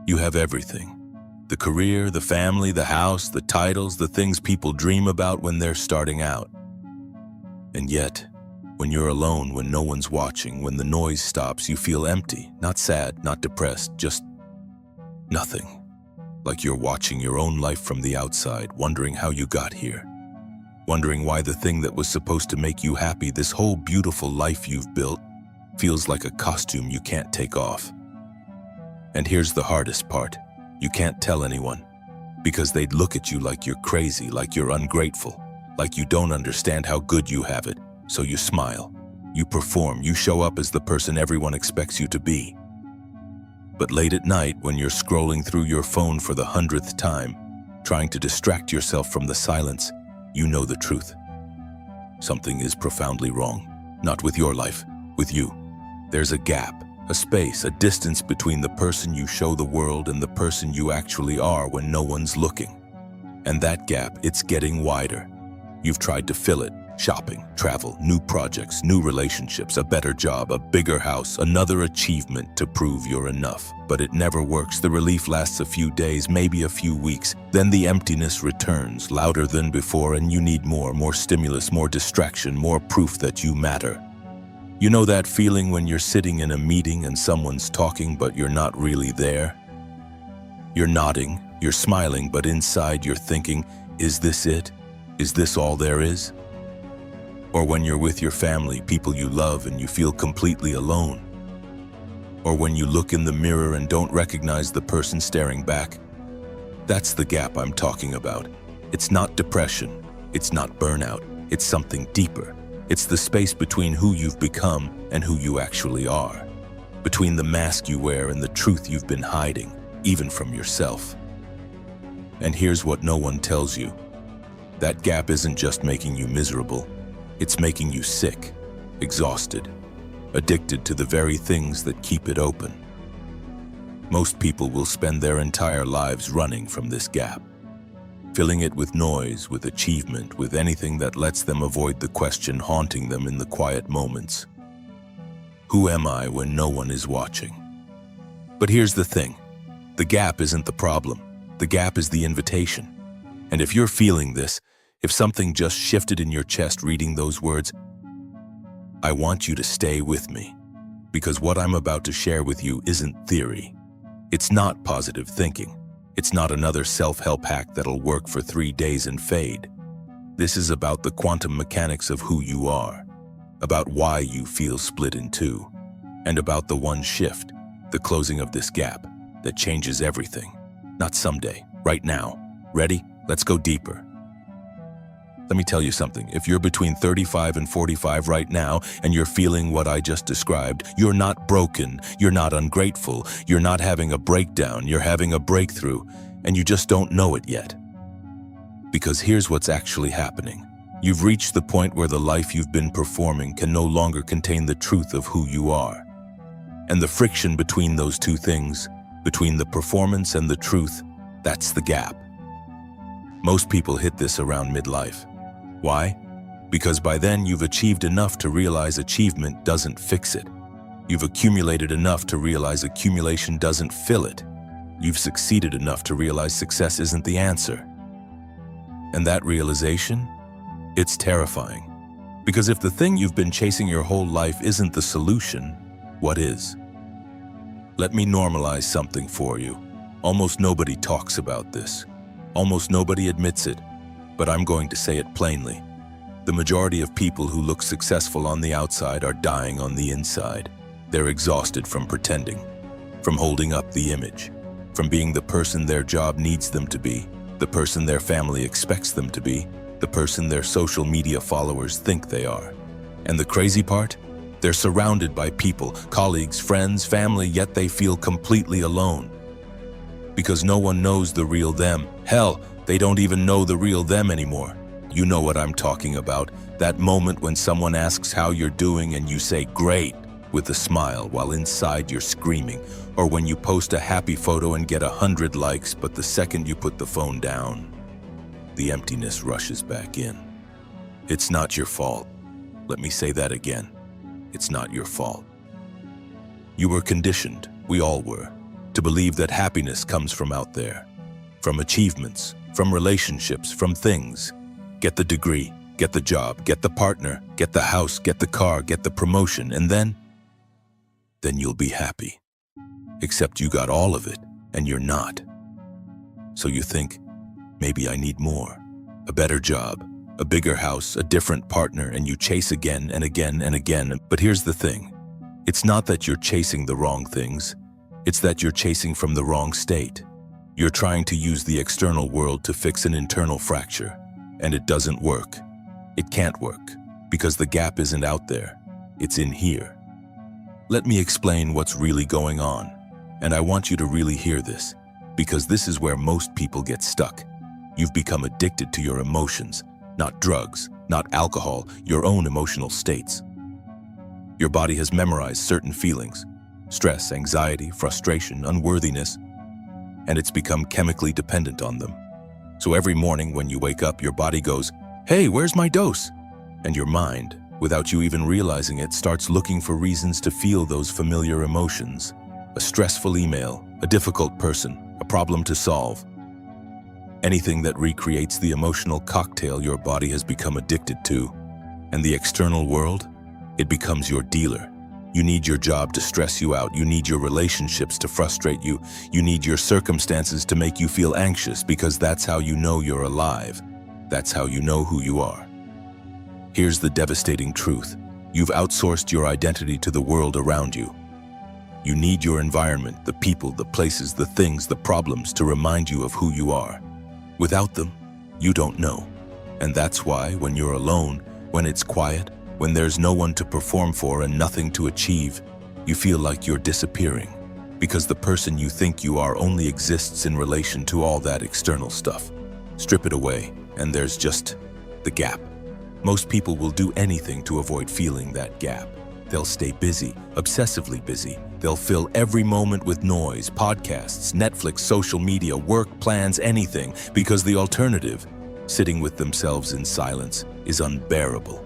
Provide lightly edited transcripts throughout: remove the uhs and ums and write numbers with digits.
You have everything. The career, the family, the house, the titles, the things people dream about when they're starting out. And yet, when you're alone, when no one's watching, when the noise stops, you feel empty, not sad, not depressed, just nothing. Like you're watching your own life from the outside, wondering how you got here. Wondering why the thing that was supposed to make you happy, this whole beautiful life you've built, feels like a costume you can't take off. And here's the hardest part. You can't tell anyone, because they'd look at you like you're crazy, like you're ungrateful, like you don't understand how good you have it. So you smile, you perform, you show up as the person everyone expects you to be. But late at night, when you're scrolling through your phone for the 100th time, trying to distract yourself from the silence, you know the truth. Something is profoundly wrong. Not with your life, with you. There's a gap, a space, a distance between the person you show the world and the person you actually are when no one's looking. And that gap, it's getting wider. You've tried to fill it. Shopping, travel, new projects, new relationships, a better job, a bigger house, another achievement to prove you're enough. But it never works. The relief lasts a few days, maybe a few weeks. Then the emptiness returns, louder than before, and you need more stimulus, more distraction, more proof that you matter. You know that feeling when you're sitting in a meeting and someone's talking, but you're not really there? You're nodding, you're smiling, but inside you're thinking, is this it? Is this all there is? Or when you're with your family, people you love, and you feel completely alone. Or when you look in the mirror and don't recognize the person staring back. That's the gap I'm talking about. It's not depression. It's not burnout. It's something deeper. It's the space between who you've become and who you actually are. Between the mask you wear and the truth you've been hiding, even from yourself. And here's what no one tells you. That gap isn't just making you miserable. It's making you sick, exhausted, addicted to the very things that keep it open. Most people will spend their entire lives running from this gap, filling it with noise, with achievement, with anything that lets them avoid the question haunting them in the quiet moments. Who am I when no one is watching? But here's the thing. The gap isn't the problem. The gap is the invitation. And if you're feeling this, if something just shifted in your chest reading those words, I want you to stay with me, because what I'm about to share with you isn't theory. It's not positive thinking. It's not another self-help hack that'll work for 3 days and fade. This is about the quantum mechanics of who you are, about why you feel split in two, and about the one shift, the closing of this gap, that changes everything. Not someday, right now. Ready? Let's go deeper. Let me tell you something. If you're between 35 and 45 right now and you're feeling what I just described, you're not broken, you're not ungrateful, you're not having a breakdown, you're having a breakthrough, and you just don't know it yet. Because here's what's actually happening. You've reached the point where the life you've been performing can no longer contain the truth of who you are. And the friction between those two things, between the performance and the truth, that's the gap. Most people hit this around midlife. Why? Because by then you've achieved enough to realize achievement doesn't fix it. You've accumulated enough to realize accumulation doesn't fill it. You've succeeded enough to realize success isn't the answer. And that realization? It's terrifying. Because if the thing you've been chasing your whole life isn't the solution, what is? Let me normalize something for you. Almost nobody talks about this. Almost nobody admits it. But I'm going to say it plainly. The majority of people who look successful on the outside are dying on the inside. They're exhausted from pretending, from holding up the image, from being the person their job needs them to be, the person their family expects them to be, the person their social media followers think they are. And the crazy part? They're surrounded by people, colleagues, friends, family, yet they feel completely alone. Because no one knows the real them. Hell, they don't even know the real them anymore. You know what I'm talking about. That moment when someone asks how you're doing and you say, great, with a smile while inside you're screaming. Or when you post a happy photo and get 100 likes, but the second you put the phone down, the emptiness rushes back in. It's not your fault. Let me say that again. It's not your fault. You were conditioned. We all were. to believe that happiness comes from out there, from achievements, from relationships, from things. Get the degree, get the job, get the partner, get the house, get the car, get the promotion, and then you'll be happy. Except you got all of it, and you're not. So you think, maybe I need more, a better job, a bigger house, a different partner, and you chase again and again and again. But here's the thing. It's not that you're chasing the wrong things. It's that you're chasing from the wrong state. You're trying to use the external world to fix an internal fracture, and it doesn't work. It can't work, because the gap isn't out there. It's in here. Let me explain what's really going on, and I want you to really hear this, because this is where most people get stuck. You've become addicted to your emotions, not drugs, not alcohol, your own emotional states. Your body has memorized certain feelings, stress, anxiety, frustration, unworthiness, and it's become chemically dependent on them. So every morning when you wake up, your body goes, "Hey, where's my dose?" And your mind, without you even realizing it, starts looking for reasons to feel those familiar emotions. A stressful email, a difficult person, a problem to solve. Anything that recreates the emotional cocktail your body has become addicted to. And the external world? It becomes your dealer. You need your job to stress you out. You need your relationships to frustrate you. You need your circumstances to make you feel anxious, because that's how you know you're alive. That's how you know who you are. Here's the devastating truth. You've outsourced your identity to the world around you. You need your environment, the people, the places, the things, the problems to remind you of who you are. Without them, you don't know. And that's why when you're alone, when it's quiet, when there's no one to perform for and nothing to achieve, you feel like you're disappearing, because the person you think you are only exists in relation to all that external stuff. Strip it away, and there's just the gap. Most people will do anything to avoid feeling that gap. They'll stay busy, obsessively busy. They'll fill every moment with noise, podcasts, Netflix, social media, work, plans, anything, because the alternative, sitting with themselves in silence, is unbearable.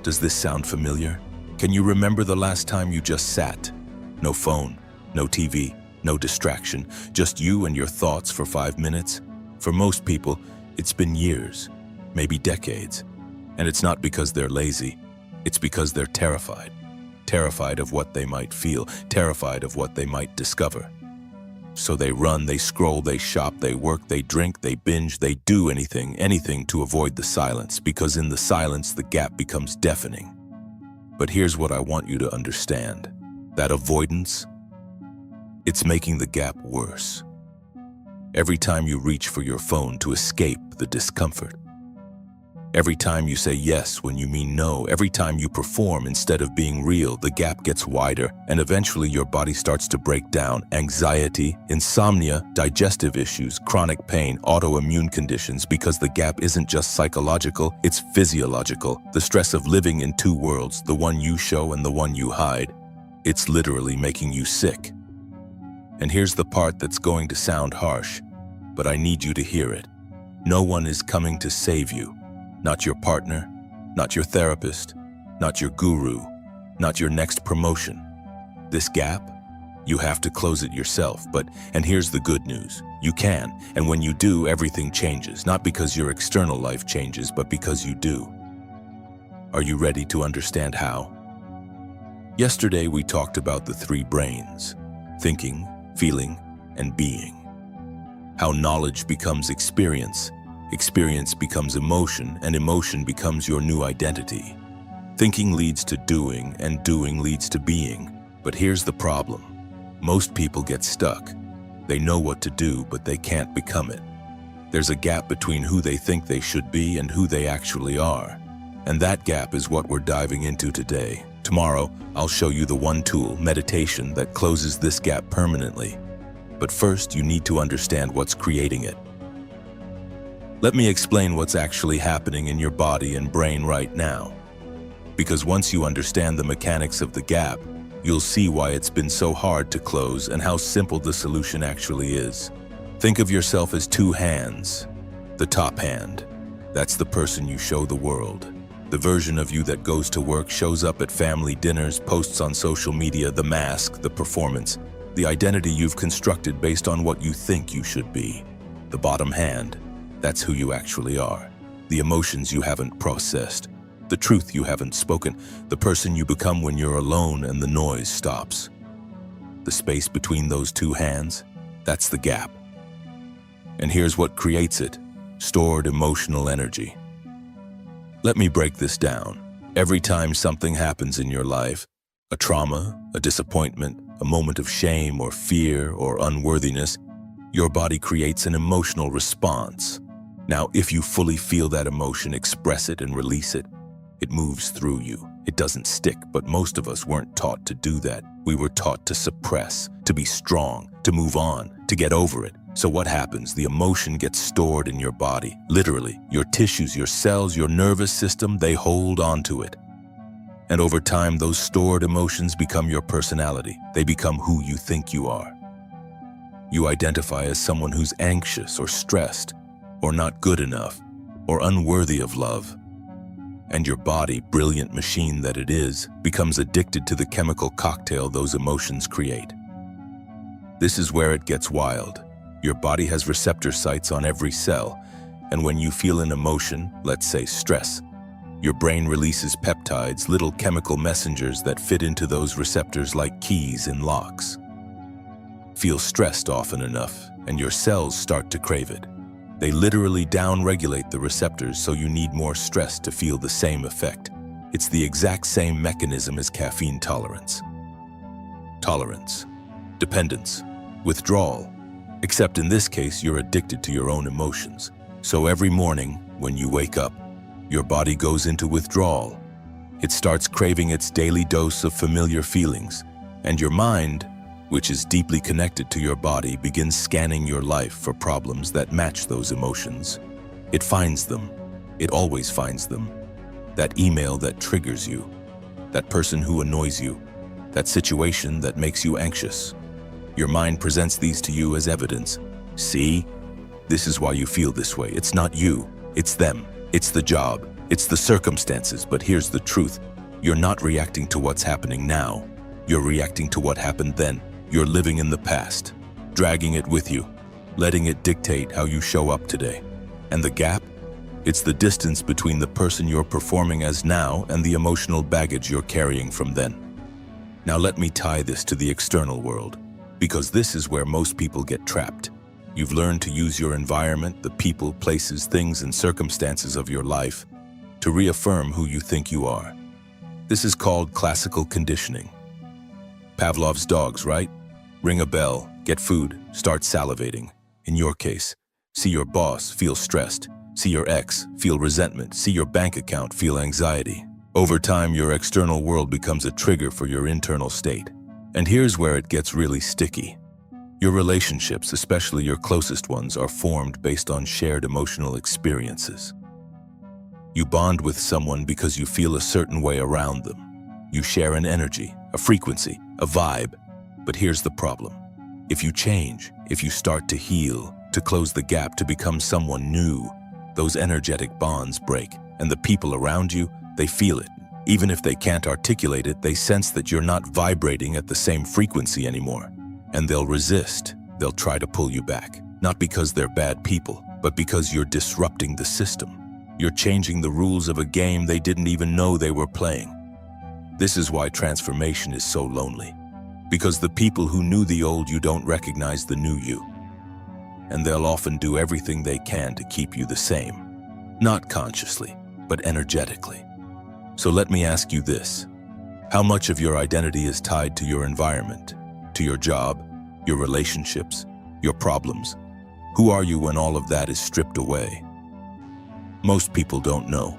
Does this sound familiar? Can you remember the last time you just sat? No phone, no TV, no distraction, just you and your thoughts for 5 minutes? For most people, it's been years, maybe decades. And it's not because they're lazy, it's because they're terrified. Terrified of what they might feel, terrified of what they might discover. So they run, they scroll, they shop, they work, they drink, they binge, they do anything to avoid the silence, because in the silence, the gap becomes deafening. But here's what I want you to understand. That avoidance, it's making the gap worse. Every time you reach for your phone to escape the discomfort. Every time you say yes when you mean no, every time you perform instead of being real, the gap gets wider, and eventually your body starts to break down. Anxiety, insomnia, digestive issues, chronic pain, autoimmune conditions, because the gap isn't just psychological, it's physiological. The stress of living in two worlds, the one you show and the one you hide. It's literally making you sick. And here's the part that's going to sound harsh, but I need you to hear it. No one is coming to save you. Not your partner, not your therapist, not your guru, not your next promotion. This gap, you have to close it yourself. And here's the good news, you can. And when you do, everything changes, not because your external life changes, but because you do. Are you ready to understand how? Yesterday, we talked about the 3 brains: thinking, feeling, and being. How knowledge becomes experience. Experience becomes emotion, and emotion becomes your new identity. Thinking leads to doing, and doing leads to being. But here's the problem. Most people get stuck. They know what to do, but they can't become it. There's a gap between who they think they should be and who they actually are. And that gap is what we're diving into today. Tomorrow, I'll show you the one tool, meditation, that closes this gap permanently. But first, you need to understand what's creating it. Let me explain what's actually happening in your body and brain right now. Because once you understand the mechanics of the gap, you'll see why it's been so hard to close and how simple the solution actually is. Think of yourself as 2 hands. The top hand, that's the person you show the world. The version of you that goes to work, shows up at family dinners, posts on social media, the mask, the performance. The identity you've constructed based on what you think you should be. The bottom hand, that's who you actually are. The emotions you haven't processed. The truth you haven't spoken. The person you become when you're alone and the noise stops. The space between those two hands, that's the gap. And here's what creates it: stored emotional energy. Let me break this down. Every time something happens in your life, a trauma, a disappointment, a moment of shame or fear or unworthiness, your body creates an emotional response. Now, if you fully feel that emotion, express it and release it, it moves through you. It doesn't stick, but most of us weren't taught to do that. We were taught to suppress, to be strong, to move on, to get over it. So what happens? The emotion gets stored in your body. Literally, your tissues, your cells, your nervous system, they hold onto it. And over time, those stored emotions become your personality. They become who you think you are. You identify as someone who's anxious or stressed, or not good enough, or unworthy of love. And your body, brilliant machine that it is, becomes addicted to the chemical cocktail those emotions create. This is where it gets wild. Your body has receptor sites on every cell, and when you feel an emotion, let's say stress, your brain releases peptides, little chemical messengers that fit into those receptors like keys in locks. Feel stressed often enough, and your cells start to crave it. They literally down-regulate the receptors, so you need more stress to feel the same effect. It's the exact same mechanism as caffeine tolerance. Tolerance, dependence, withdrawal. Except in this case, you're addicted to your own emotions. So every morning, when you wake up, your body goes into withdrawal. It starts craving its daily dose of familiar feelings, and your mind, which is deeply connected to your body, begins scanning your life for problems that match those emotions. It finds them. It always finds them. That email that triggers you, that person who annoys you, that situation that makes you anxious. Your mind presents these to you as evidence. See? This is why you feel this way. It's not you. It's them. It's the job. It's the circumstances. But here's the truth. You're not reacting to what's happening now. You're reacting to what happened then. You're living in the past, dragging it with you, letting it dictate how you show up today. And the gap? It's the distance between the person you're performing as now and the emotional baggage you're carrying from then. Now let me tie this to the external world, because this is where most people get trapped. You've learned to use your environment, the people, places, things, and circumstances of your life to reaffirm who you think you are. This is called classical conditioning. Pavlov's dogs, right? Ring a bell, get food, start salivating. In your case, see your boss, feel stressed. See your ex, feel resentment. See your bank account, feel anxiety. Over time, your external world becomes a trigger for your internal state. And here's where it gets really sticky. Your relationships, especially your closest ones, are formed based on shared emotional experiences. You bond with someone because you feel a certain way around them. You share an energy, a frequency, a vibe. But here's the problem. If you change, if you start to heal, to close the gap, to become someone new, those energetic bonds break, and the people around you, they feel it. Even if they can't articulate it, they sense that you're not vibrating at the same frequency anymore. And they'll resist. They'll try to pull you back. Not because they're bad people, but because you're disrupting the system. You're changing the rules of a game they didn't even know they were playing. This is why transformation is so lonely. Because the people who knew the old you don't recognize the new you. And they'll often do everything they can to keep you the same. Not consciously, but energetically. So let me ask you this. How much of your identity is tied to your environment, to your job, your relationships, your problems? Who are you when all of that is stripped away? Most people don't know,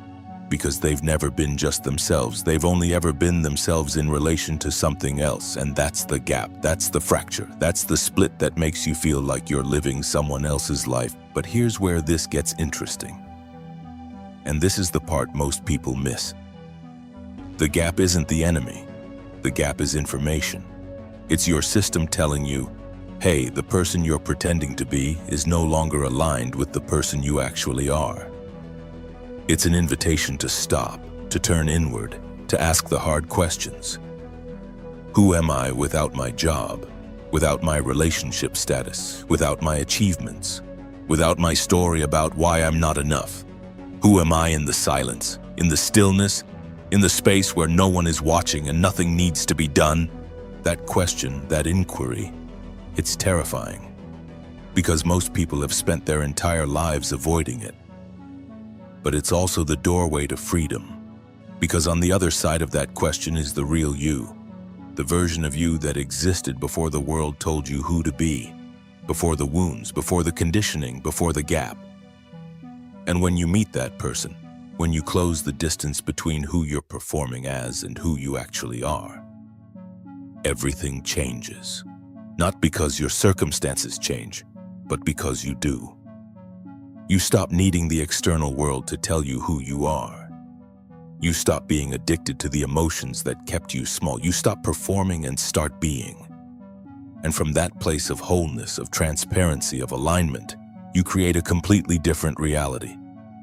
because they've never been just themselves. They've only ever been themselves in relation to something else, and that's the gap, that's the fracture, that's the split that makes you feel like you're living someone else's life. But here's where this gets interesting. And this is the part most people miss. The gap isn't the enemy. The gap is information. It's your system telling you, hey, the person you're pretending to be is no longer aligned with the person you actually are. It's an invitation to stop, to turn inward, to ask the hard questions. Who am I without my job? without my relationship status, without my achievements, without my story about why I'm not enough. Who am I in the silence, in the stillness, in the space where no one is watching and nothing needs to be done? That question, that inquiry, it's terrifying. Because most people have spent their entire lives avoiding it. But it's also the doorway to freedom. Because on the other side of that question is the real you. The version of you that existed before the world told you who to be. Before the wounds, before the conditioning, before the gap. And when you meet that person, when you close the distance between who you're performing as and who you actually are, everything changes. Not because your circumstances change, but because you do. You stop needing the external world to tell you who you are. You stop being addicted to the emotions that kept you small. You stop performing and start being. And from that place of wholeness, of transparency, of alignment, you create a completely different reality.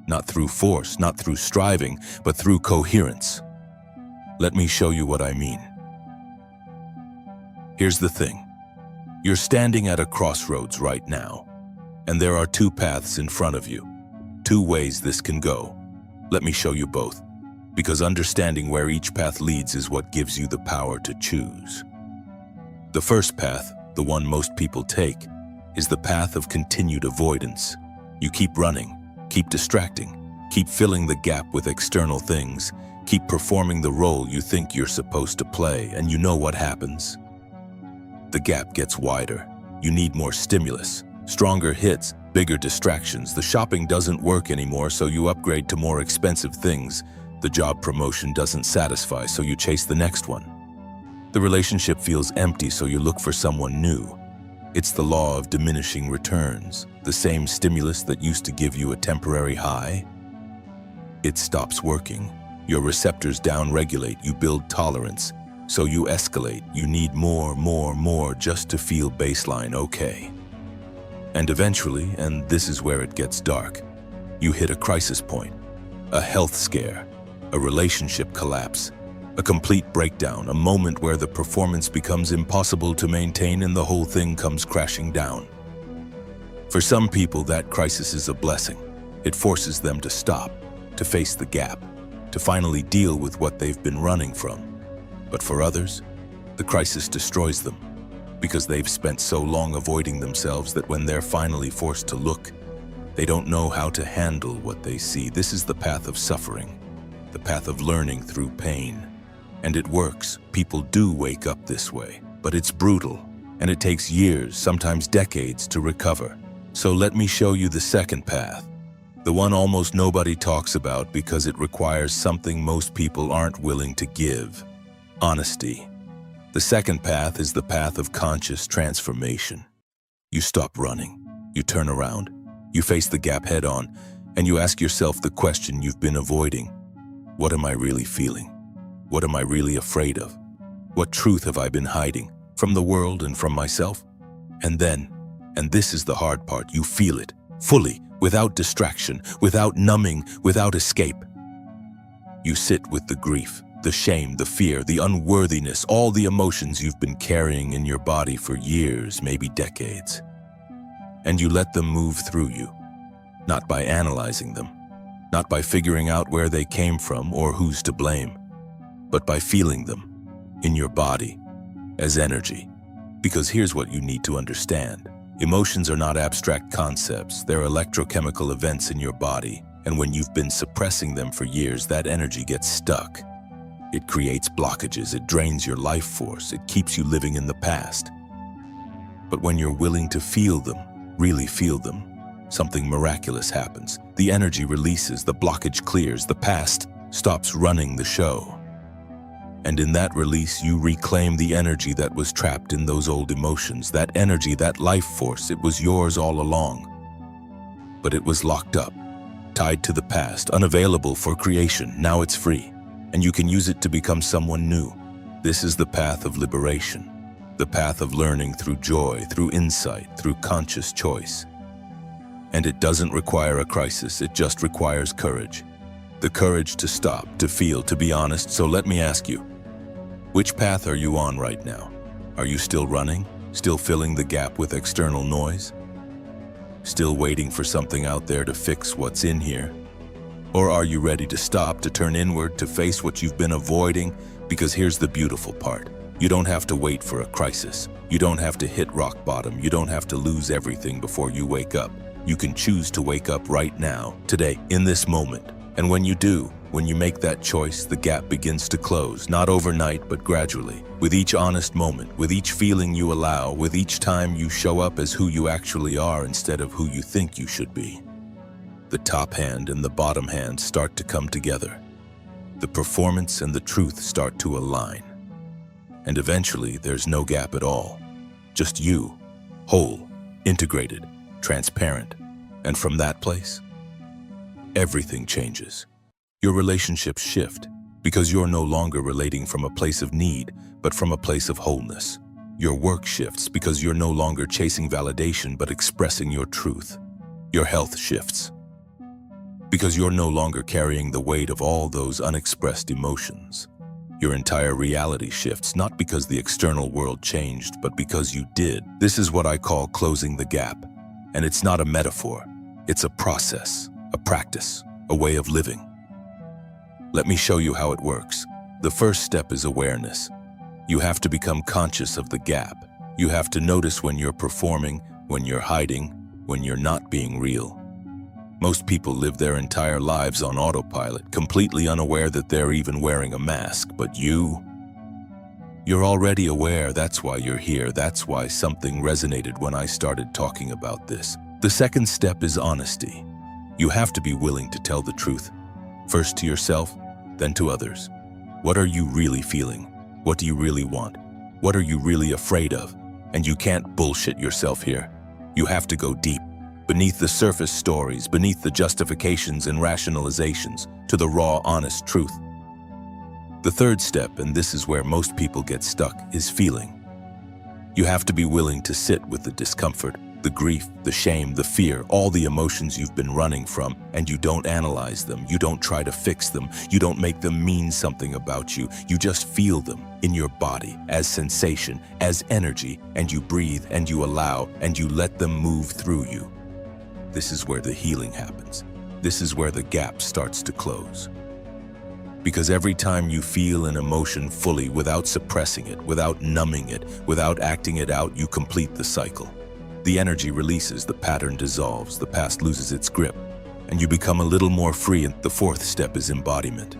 Not through force, not through striving, but through coherence. Let me show you what I mean. Here's the thing. You're standing at a crossroads right now, and there are two paths in front of you. Two ways this can go. Let me show you both, because understanding where each path leads is what gives you the power to choose. The first path, the one most people take, is the path of continued avoidance. You keep running, keep distracting, keep filling the gap with external things, keep performing the role you think you're supposed to play, and you know what happens. The gap gets wider. You need more stimulus, stronger hits, bigger distractions. The shopping doesn't work anymore, so you upgrade to more expensive things. The job promotion doesn't satisfy, so you chase the next one. The relationship feels empty, so you look for someone new. It's the law of diminishing returns. The same stimulus that used to give you a temporary high, it stops working. Your receptors downregulate, you build tolerance. So you escalate, you need more just to feel baseline okay. And eventually, and this is where it gets dark, you hit a crisis point, a health scare, a relationship collapse, a complete breakdown, a moment where the performance becomes impossible to maintain and the whole thing comes crashing down. For some people, that crisis is a blessing. It forces them to stop, to face the gap, to finally deal with what they've been running from. But for others, the crisis destroys them because they've spent so long avoiding themselves that when they're finally forced to look, they don't know how to handle what they see. This is the path of suffering, the path of learning through pain. And it works. People do wake up this way, but it's brutal, and it takes years, sometimes decades, to recover. So let me show you the second path, the one almost nobody talks about because it requires something most people aren't willing to give. Honesty. The second path is the path of conscious transformation. You stop running, you turn around, you face the gap head on, and you ask yourself the question you've been avoiding. What am I really feeling? What am I really afraid of? What truth have I been hiding from the world and from myself? And then, and this is the hard part, you feel it fully, without distraction, without numbing, without escape. You sit with the grief, the shame, the fear, the unworthiness, all the emotions you've been carrying in your body for years, maybe decades. And you let them move through you, not by analyzing them, not by figuring out where they came from or who's to blame, but by feeling them in your body as energy. Because here's what you need to understand. Emotions are not abstract concepts, they're electrochemical events in your body, and when you've been suppressing them for years, that energy gets stuck. It creates blockages, it drains your life force, it keeps you living in the past. But when you're willing to feel them, really feel them, something miraculous happens. The energy releases, the blockage clears, the past stops running the show. And in that release, you reclaim the energy that was trapped in those old emotions, that energy, that life force. It was yours all along. But it was locked up, tied to the past, unavailable for creation. Now it's free, and you can use it to become someone new. This is the path of liberation, the path of learning through joy, through insight, through conscious choice. And it doesn't require a crisis, it just requires courage. The courage to stop, to feel, to be honest. So let me ask you, which path are you on right now? Are you still running? Still filling the gap with external noise? Still waiting for something out there to fix what's in here? Or are you ready to stop, to turn inward, to face what you've been avoiding? Because here's the beautiful part. You don't have to wait for a crisis. You don't have to hit rock bottom. You don't have to lose everything before you wake up. You can choose to wake up right now, today, in this moment. And when you do, when you make that choice, the gap begins to close, not overnight, but gradually. With each honest moment, with each feeling you allow, with each time you show up as who you actually are instead of who you think you should be. The top hand and the bottom hand start to come together. The performance and the truth start to align. And eventually, there's no gap at all. Just you, whole, integrated, transparent. And from that place, everything changes. Your relationships shift because you're no longer relating from a place of need, but from a place of wholeness. Your work shifts because you're no longer chasing validation, but expressing your truth. Your health shifts because you're no longer carrying the weight of all those unexpressed emotions. Your entire reality shifts, not because the external world changed, but because you did. This is what I call closing the gap. And it's not a metaphor. It's a process, a practice, a way of living. Let me show you how it works. The first step is awareness. You have to become conscious of the gap. You have to notice when you're performing, when you're hiding, when you're not being real. Most people live their entire lives on autopilot, completely unaware that they're even wearing a mask. But you're already aware. That's why you're here. That's why something resonated when I started talking about this. The second step is honesty. You have to be willing to tell the truth. First to yourself, then to others. What are you really feeling? What do you really want? What are you really afraid of? And you can't bullshit yourself here. You have to go deep. Beneath the surface stories, beneath the justifications and rationalizations, to the raw, honest truth. The third step, and this is where most people get stuck, is feeling. You have to be willing to sit with the discomfort, the grief, the shame, the fear, all the emotions you've been running from, and you don't analyze them, you don't try to fix them, you don't make them mean something about you, you just feel them in your body as sensation, as energy, and you breathe and you allow and you let them move through you. This is where the healing happens. This is where the gap starts to close. Because every time you feel an emotion fully, without suppressing it, without numbing it, without acting it out, you complete the cycle. The energy releases, the pattern dissolves, the past loses its grip, and you become a little more free. And the fourth step is embodiment.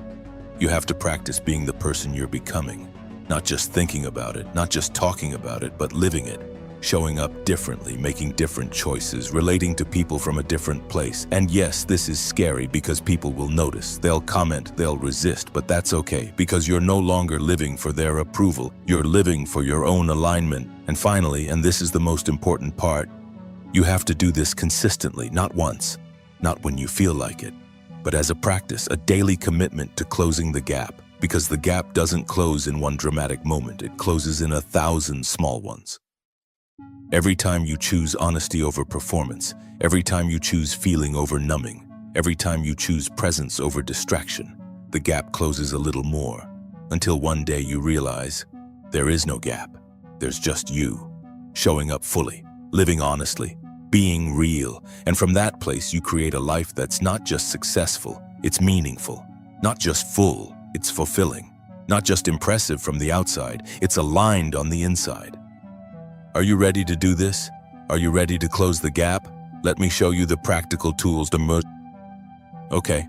You have to practice being the person you're becoming, not just thinking about it, not just talking about it, but living it. Showing up differently, making different choices, relating to people from a different place. And yes, this is scary because people will notice, they'll comment, they'll resist, but that's okay because you're no longer living for their approval, you're living for your own alignment. And finally, and this is the most important part, you have to do this consistently, not once, not when you feel like it, but as a practice, a daily commitment to closing the gap, because the gap doesn't close in one dramatic moment, it closes in 1,000 small ones. Every time you choose honesty over performance, every time you choose feeling over numbing, every time you choose presence over distraction, the gap closes a little more, until one day you realize there is no gap. There's just you, showing up fully, living honestly, being real. And from that place, you create a life that's not just successful, it's meaningful. Not just full, it's fulfilling. Not just impressive from the outside, it's aligned on the inside. Are you ready to do this? Are you ready to close the gap? Let me show you the practical tools to merge. Okay,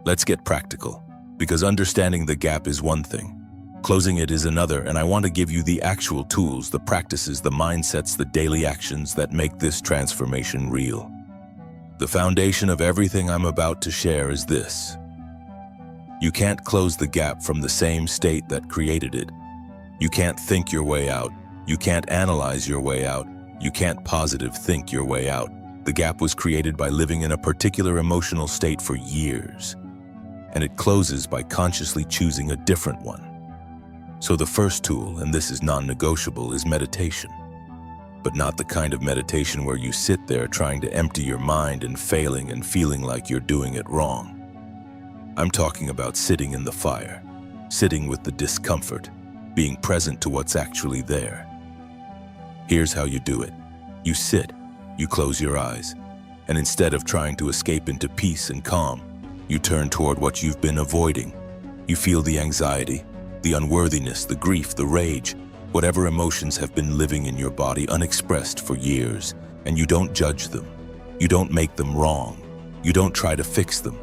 let's get practical. Because understanding the gap is one thing. Closing it is another, and I want to give you the actual tools, the practices, the mindsets, the daily actions that make this transformation real. The foundation of everything I'm about to share is this. You can't close the gap from the same state that created it. You can't think your way out. You can't analyze your way out. You can't positive think your way out. The gap was created by living in a particular emotional state for years, and it closes by consciously choosing a different one. So the first tool, and this is non-negotiable, is meditation. But not the kind of meditation where you sit there trying to empty your mind and failing and feeling like you're doing it wrong. I'm talking about sitting in the fire, sitting with the discomfort, being present to what's actually there. Here's how you do it. You sit, you close your eyes, and instead of trying to escape into peace and calm, you turn toward what you've been avoiding. You feel the anxiety, the unworthiness, the grief, the rage, whatever emotions have been living in your body unexpressed for years, and you don't judge them. You don't make them wrong. You don't try to fix them.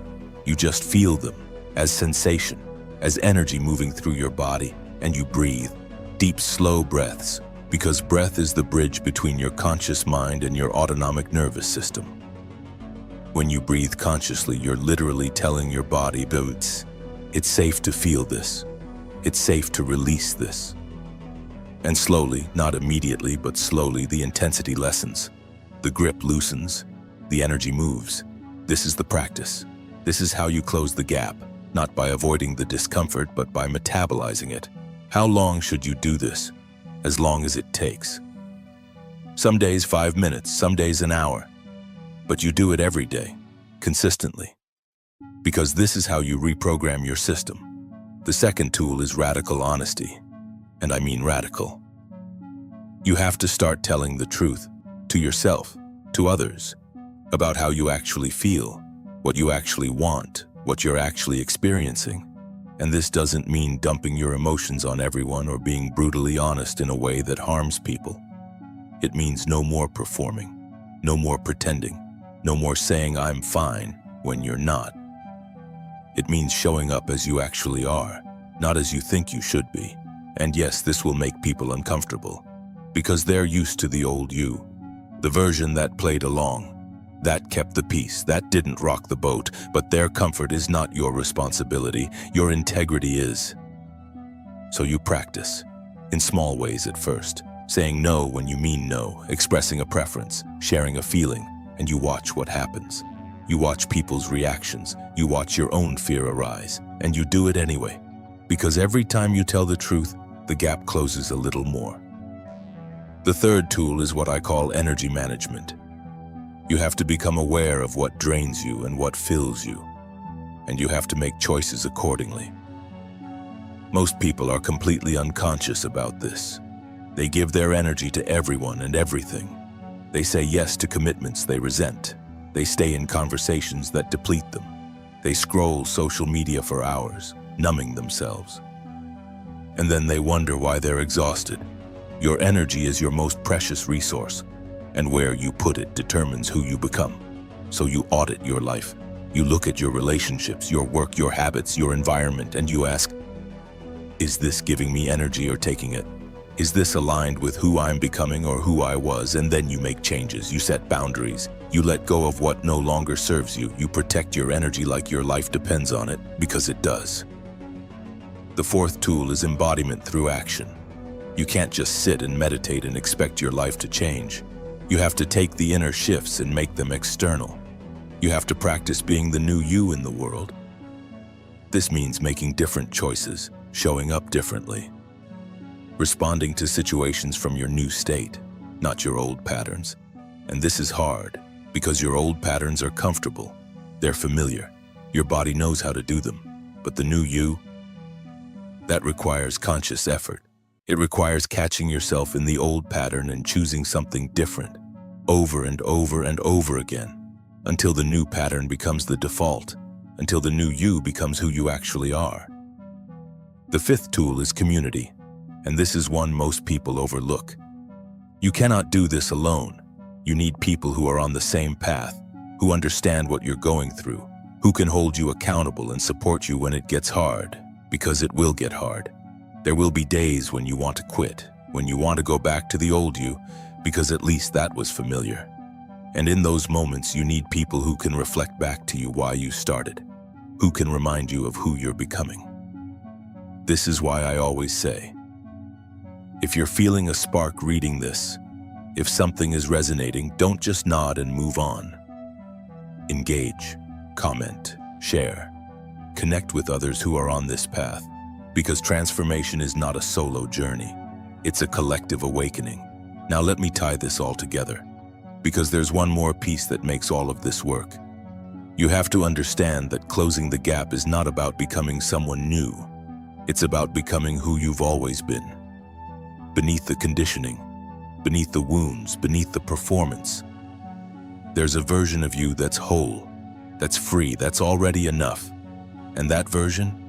You just feel them as sensation, as energy moving through your body, and you breathe. Deep, slow breaths, because breath is the bridge between your conscious mind and your autonomic nervous system. When you breathe consciously, you're literally telling your body, it's safe to feel this. It's safe to release this. And slowly, not immediately, but slowly, the intensity lessens. The grip loosens. The energy moves. This is the practice. This is how you close the gap, not by avoiding the discomfort, but by metabolizing it. How long should you do this? As long as it takes. Some days 5 minutes, some days an hour. But you do it every day, consistently. Because this is how you reprogram your system. The second tool is radical honesty. And I mean radical. You have to start telling the truth to yourself, to others, about how you actually feel, what you actually want, what you're actually experiencing. And this doesn't mean dumping your emotions on everyone or being brutally honest in a way that harms people. It means no more performing, no more pretending, no more saying I'm fine when you're not. It means showing up as you actually are, not as you think you should be. And yes, this will make people uncomfortable, because they're used to the old you, the version that played along, that kept the peace, that didn't rock the boat, but their comfort is not your responsibility, your integrity is. So you practice, in small ways at first, saying no when you mean no, expressing a preference, sharing a feeling, and you watch what happens. You watch people's reactions, you watch your own fear arise, and you do it anyway. Because every time you tell the truth, the gap closes a little more. The third tool is what I call energy management. You have to become aware of what drains you and what fills you, and you have to make choices accordingly. Most people are completely unconscious about this. They give their energy to everyone and everything. They say yes to commitments they resent. They stay in conversations that deplete them. They scroll social media for hours, numbing themselves. And then they wonder why they're exhausted. Your energy is your most precious resource, and where you put it determines who you become. So you audit your life. You look at your relationships, your work, your habits, your environment, and you ask, is this giving me energy or taking it? Is this aligned with who I'm becoming or who I was? And then you make changes. You set boundaries. You let go of what no longer serves you. You protect your energy like your life depends on it, because it does. The fourth tool is embodiment through action. You can't just sit and meditate and expect your life to change. You have to take the inner shifts and make them external. You have to practice being the new you in the world. This means making different choices, showing up differently, responding to situations from your new state, not your old patterns. And this is hard, because your old patterns are comfortable. They're familiar. Your body knows how to do them. But the new you, that requires conscious effort. It requires catching yourself in the old pattern and choosing something different, over and over and over again, until the new pattern becomes the default, until the new you becomes who you actually are. The fifth tool is community, and this is one most people overlook. You cannot do this alone. You need people who are on the same path, who understand what you're going through, who can hold you accountable and support you when it gets hard, because it will get hard. There will be days when you want to quit, when you want to go back to the old you, because at least that was familiar. And in those moments, you need people who can reflect back to you why you started, who can remind you of who you're becoming. This is why I always say, if you're feeling a spark reading this, if something is resonating, don't just nod and move on. Engage, comment, share, connect with others who are on this path. Because transformation is not a solo journey. It's a collective awakening. Now let me tie this all together, because there's one more piece that makes all of this work. You have to understand that closing the gap is not about becoming someone new. It's about becoming who you've always been. Beneath the conditioning, beneath the wounds, beneath the performance. There's a version of you that's whole, that's free, that's already enough. And that version?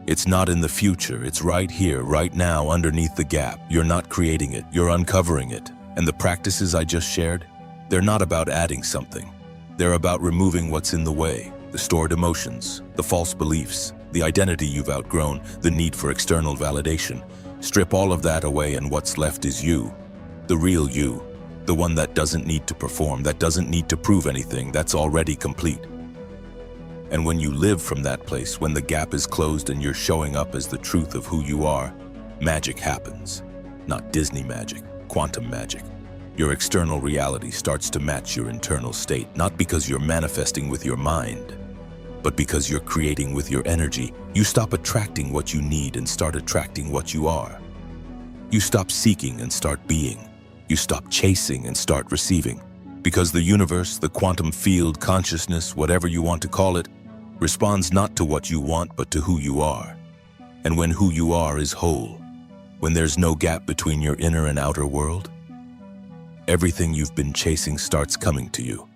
It's not in the future, it's right here, right now, underneath the gap. You're not creating it, you're uncovering it. And the practices I just shared, they're not about adding something. They're about removing what's in the way, the stored emotions, the false beliefs, the identity you've outgrown, the need for external validation. Strip all of that away and what's left is you, the real you, the one that doesn't need to perform, that doesn't need to prove anything, that's already complete. And when you live from that place, when the gap is closed and you're showing up as the truth of who you are, magic happens. Not Disney magic, quantum magic. Your external reality starts to match your internal state, not because you're manifesting with your mind, but because you're creating with your energy. You stop attracting what you need and start attracting what you are. You stop seeking and start being. You stop chasing and start receiving. Because the universe, the quantum field, consciousness, whatever you want to call it, responds not to what you want but to who you are. And when who you are is whole, when there's no gap between your inner and outer world, everything you've been chasing starts coming to you.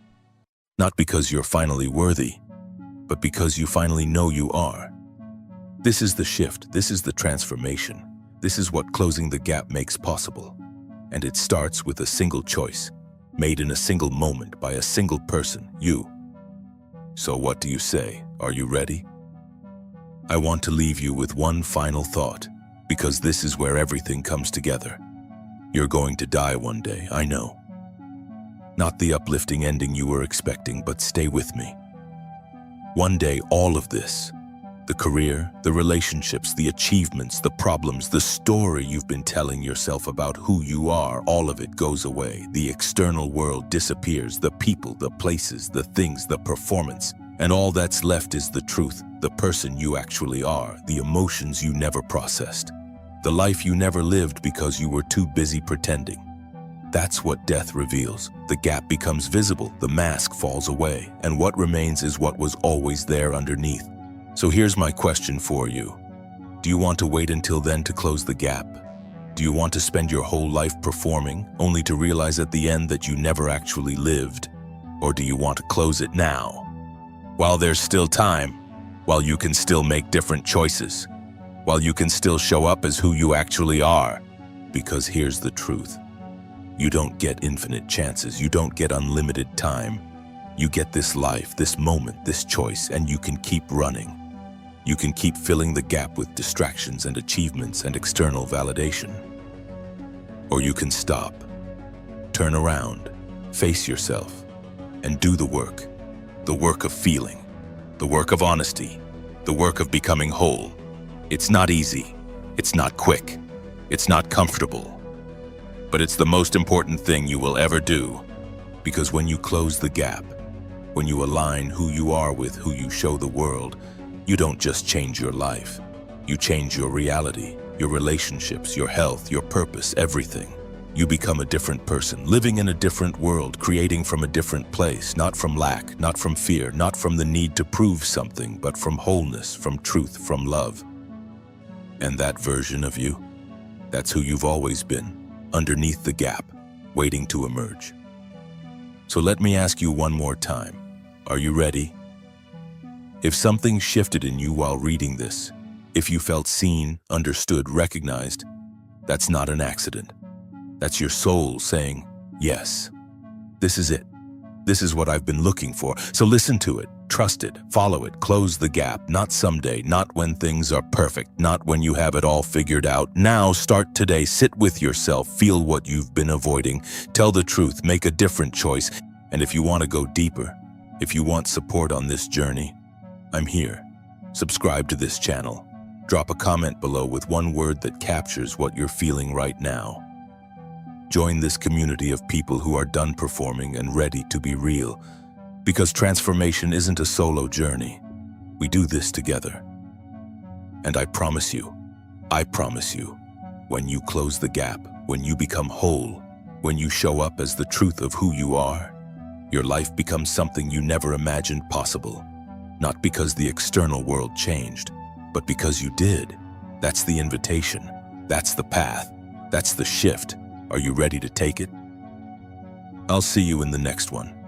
Not because you're finally worthy, but because you finally know you are. This is the shift, this is the transformation. This is what closing the gap makes possible. And it starts with a single choice, made in a single moment by a single person, you. So what do you say? Are you ready? I want to leave you with one final thought, because this is where everything comes together. You're going to die one day, I know. Not the uplifting ending you were expecting, but stay with me. One day, all of this, the career, the relationships, the achievements, the problems, the story you've been telling yourself about who you are, all of it goes away. The external world disappears, the people, the places, the things, the performance, and all that's left is the truth, the person you actually are, the emotions you never processed, the life you never lived because you were too busy pretending. That's what death reveals. The gap becomes visible, the mask falls away, and what remains is what was always there underneath. So here's my question for you. Do you want to wait until then to close the gap? Do you want to spend your whole life performing, only to realize at the end that you never actually lived? Or do you want to close it now? While there's still time, while you can still make different choices, while you can still show up as who you actually are. Because here's the truth. You don't get infinite chances, you don't get unlimited time. You get this life, this moment, this choice, and you can keep running. You can keep filling the gap with distractions and achievements and external validation. Or you can stop, turn around, face yourself, and do the work of feeling, the work of honesty, the work of becoming whole. It's not easy, it's not quick, it's not comfortable, but it's the most important thing you will ever do, because when you close the gap, when you align who you are with who you show the world, you don't just change your life. You change your reality, your relationships, your health, your purpose, everything. You become a different person, living in a different world, creating from a different place, not from lack, not from fear, not from the need to prove something, but from wholeness, from truth, from love. And that version of you, that's who you've always been, underneath the gap, waiting to emerge. So let me ask you one more time. Are you ready? If something shifted in you while reading this, if you felt seen, understood, recognized, that's not an accident. That's your soul saying, yes, this is it. This is what I've been looking for. So listen to it, trust it, follow it, close the gap. Not someday, not when things are perfect, not when you have it all figured out. Now, start today, sit with yourself, feel what you've been avoiding, tell the truth, make a different choice. And if you want to go deeper, if you want support on this journey, I'm here. Subscribe to this channel. Drop a comment below with one word that captures what you're feeling right now. Join this community of people who are done performing and ready to be real. Because transformation isn't a solo journey. We do this together. And I promise you, when you close the gap, when you become whole, when you show up as the truth of who you are, your life becomes something you never imagined possible. Not because the external world changed, but because you did. That's the invitation. That's the path. That's the shift. Are you ready to take it? I'll see you in the next one.